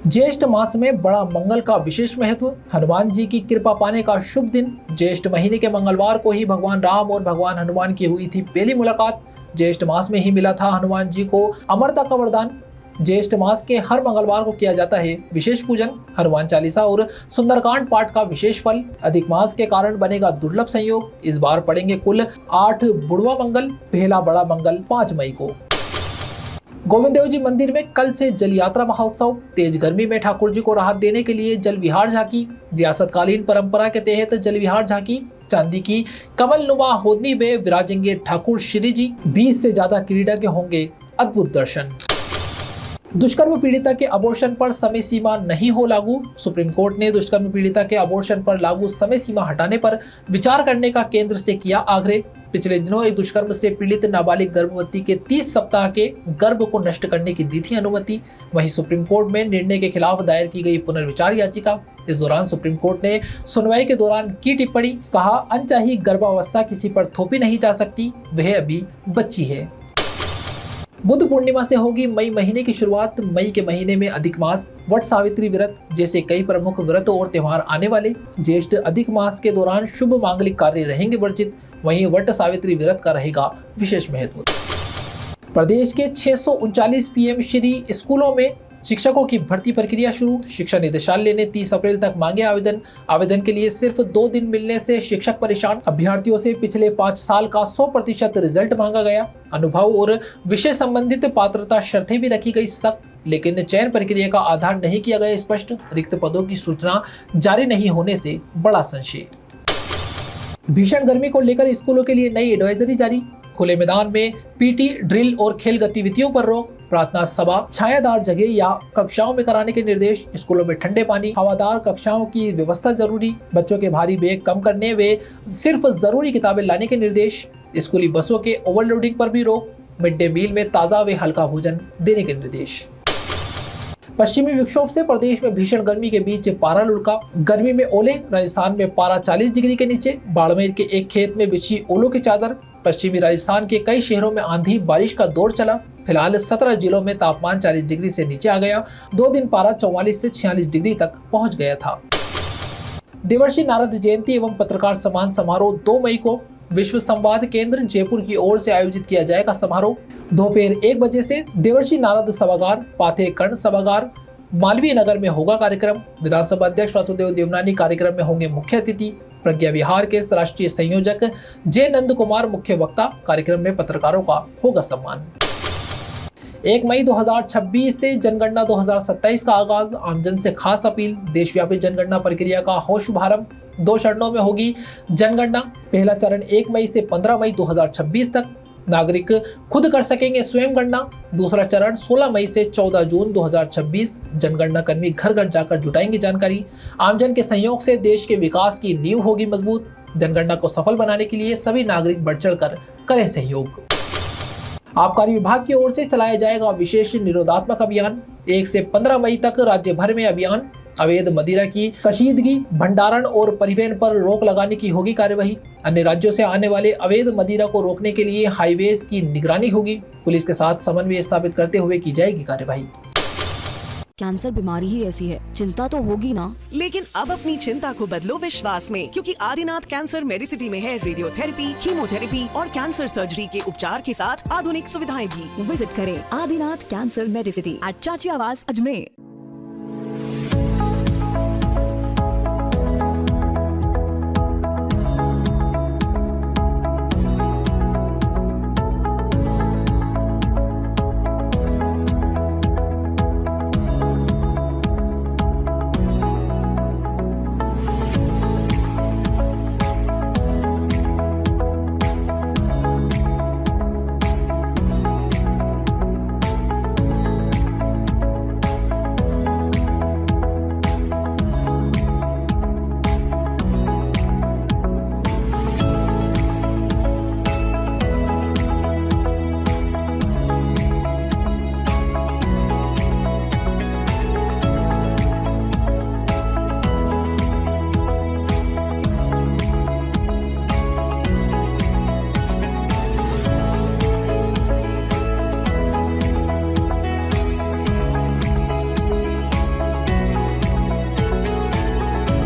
ज्येष्ठ मास में बड़ा मंगल का विशेष महत्व। हनुमान जी की कृपा पाने का शुभ दिन। ज्येष्ठ महीने के मंगलवार को ही भगवान राम और भगवान हनुमान की हुई थी पहली मुलाकात। ज्येष्ठ मास में ही मिला था हनुमान जी को अमरता का वरदान। ज्येष्ठ मास के हर मंगलवार को किया जाता है विशेष पूजन। हनुमान चालीसा और सुंदरकांड पाठ का विशेष फल। अधिक मास के कारण बनेगा दुर्लभ संयोग। इस बार पड़ेंगे कुल 8 बुढ़वा मंगल। पहला बड़ा मंगल 5 मई को। गोविंद देव जी मंदिर में कल से जल यात्रा महोत्सव। तेज गर्मी में ठाकुर जी को राहत देने के लिए जल विहार झांकी। रियासतकालीन परंपरा के तहत जल विहार झांकी। चांदी की कमल नुमा होदनी में विराजेंगे ठाकुर श्री जी। 20 से ज्यादा क्रीड़ा के होंगे अद्भुत दर्शन। दुष्कर्म पीड़िता के अबॉर्शन पर समय सीमा नहीं हो लागू। सुप्रीम कोर्ट ने दुष्कर्म पीड़िता के अबॉर्शन पर लागू समय सीमा हटाने पर विचार करने का केंद्र से किया आग्रह। पिछले दिनों एक दुष्कर्म से पीड़ित नाबालिग गर्भवती के 30 सप्ताह के गर्भ को नष्ट करने की दी थी अनुमति। वहीं सुप्रीम कोर्ट में निर्णय के खिलाफ दायर की गई पुनर्विचार याचिका। इस दौरान सुप्रीम कोर्ट ने सुनवाई के दौरान की टिप्पणी। कहा, अनचाही गर्भावस्था किसी पर थोपी नहीं जा सकती, वह अभी बच्ची है। बुद्ध पूर्णिमा से होगी मई महीने की शुरुआत। मई के महीने में अधिक मास, वट सावित्री व्रत जैसे कई प्रमुख व्रत और त्योहार आने वाले। ज्येष्ठ अधिक मास के दौरान शुभ मांगलिक कार्य रहेंगे वर्जित। वहीं वट सावित्री व्रत का रहेगा विशेष महत्व। प्रदेश के 639 पीएम श्री स्कूलों में शिक्षकों की भर्ती प्रक्रिया शुरू। शिक्षा निदेशालय ने 30 अप्रैल तक मांगे आवेदन। आवेदन के लिए सिर्फ 2 दिन मिलने से शिक्षक परेशान। अभ्यर्थियों से पिछले 5 साल का 100% रिजल्ट मांगा गया। अनुभव और विषय संबंधित पात्रता शर्तें भी रखी गई सख्त, लेकिन चयन प्रक्रिया का आधार नहीं किया गया स्पष्ट। रिक्त पदों की सूचना जारी नहीं होने से बड़ा संशय। भीषण गर्मी को लेकर स्कूलों के लिए नई एडवाइजरी जारी। खुले मैदान में पीटी, ड्रिल और खेल गतिविधियों पर रोक। प्रार्थना सभा छायादार जगह या कक्षाओं में कराने के निर्देश। स्कूलों में ठंडे पानी, हवादार कक्षाओं की व्यवस्था जरूरी। बच्चों के भारी बैग कम करने व सिर्फ जरूरी किताबें लाने के निर्देश। स्कूली बसों के ओवरलोडिंग पर भी रोक। मिड डे मील में ताज़ा व हल्का भोजन देने के निर्देश। पश्चिमी विक्षोभ से प्रदेश में भीषण गर्मी के बीच पारा लुढ़का। गर्मी में ओले। राजस्थान में पारा 40 डिग्री के नीचे। बाड़मेर के एक खेत में बिछी ओलों की चादर। पश्चिमी राजस्थान के कई शहरों में आंधी बारिश का दौर चला। फिलहाल 17 जिलों में तापमान 40 डिग्री से नीचे आ गया। 2 दिन पारा 44 से 46 डिग्री तक पहुंच गया था। देवर्षि नारद जयंती एवं पत्रकार सम्मान समारोह 2 मई को विश्व संवाद केंद्र जयपुर की ओर से आयोजित किया जाएगा समारोह। दोपहर 1 बजे से देवर्षि नारद सभागार, पाथे कर्ण सभागार, मालवीय नगर में होगा कार्यक्रम। विधानसभा अध्यक्ष वासुदेव देवनानी कार्यक्रम में होंगे मुख्य अतिथि। प्रज्ञा विहार के राष्ट्रीय संयोजक जय नंद कुमार मुख्य वक्ता। कार्यक्रम में पत्रकारों का होगा सम्मान। 1 मई 2026 से जनगणना 2027 का आगाज। आमजन से खास अपील। देशव्यापी जनगणना प्रक्रिया का हो शुभारंभ। 2 चरणों में होगी जनगणना। पहला चरण 1 मई से 15 मई 2026 तक। नागरिक खुद कर सकेंगे स्वयं गणना। दूसरा चरण 16 मई से 14 जून 2026। जनगणना कर्मी घर घर जाकर जुटाएंगे जानकारी। आमजन के सहयोग से देश के विकास की नींव होगी मजबूत। जनगणना को सफल बनाने के लिए सभी नागरिक बढ़ चढ़ कर करें सहयोग। आबकारी विभाग की ओर से चलाया जाएगा विशेष निरोधात्मक अभियान। 1 से 15 मई तक राज्य भर में अभियान। अवैध मदिरा की कशीदगी, भंडारण और परिवहन पर रोक लगाने की होगी कार्यवाही। अन्य राज्यों से आने वाले अवैध मदिरा को रोकने के लिए हाईवेज की निगरानी होगी। पुलिस के साथ समन्वय स्थापित करते हुए की जाएगी कार्यवाही। कैंसर बीमारी ही ऐसी है, चिंता तो होगी ना। लेकिन अब अपनी चिंता को बदलो विश्वास में, क्योंकि आदिनाथ कैंसर मेडिसिटी में है रेडियोथेरेपी, कीमोथेरेपी और कैंसर सर्जरी के उपचार के साथ आधुनिक सुविधाएं भी। विजिट करें आदिनाथ कैंसर मेडिसिटी एट चाची आवास अजमेर।